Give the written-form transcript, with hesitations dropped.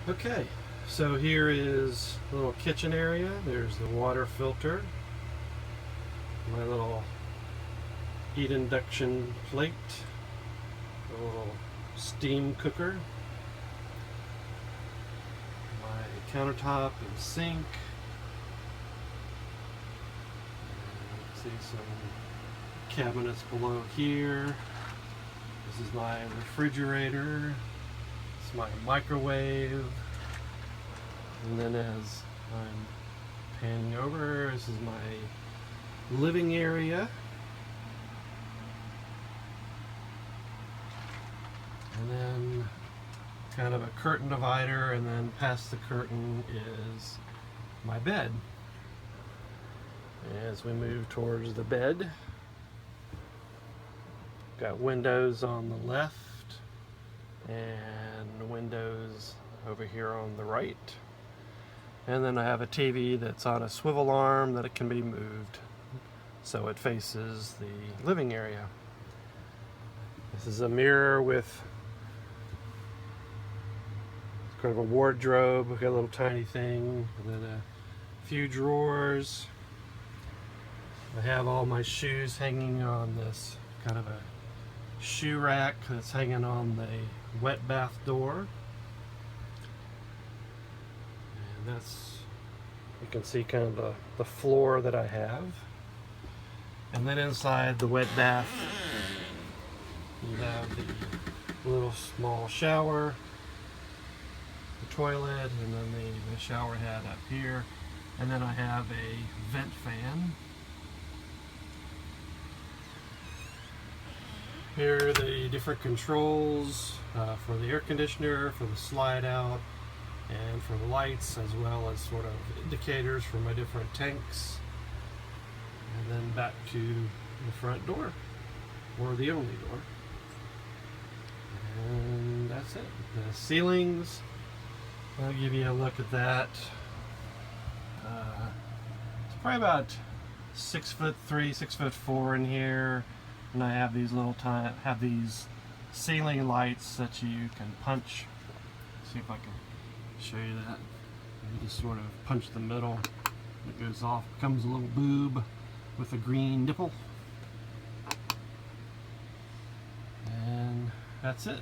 Okay, so here is a little kitchen area. There's the water filter, my little heat induction plate, a little steam cooker, my countertop and sink. See some cabinets below here. This is my refrigerator. It's my microwave. And then as I'm panning over, this is my living area. And then kind of a curtain divider, and then past the curtain is my bed. As we move towards the bed, got windows on the left and windows over here on the right. And then I have a TV that's on a swivel arm that it can be moved so it faces the living area. This is a mirror with kind of a wardrobe. We've got a little tiny thing, and then a few drawers. I have all my shoes hanging on this kind of a shoe rack that's hanging on the wet bath door. And that's, you can see kind of the floor that I have. And then inside the wet bath, you have the little small shower, the toilet, and then the shower head up here. And then I have a vent fan. Here are the different controls for the air conditioner, for the slide out, and for the lights, as well as sort of indicators for my different tanks. And then back to the front door, or the only door. And that's it. The ceilings, I'll give you a look at that. It's probably about 6'3", 6'4" in here. And I have these these ceiling lights that you can punch. See if I can show you that. You just sort of punch the middle. It goes off, becomes a little boob with a green nipple. And that's it.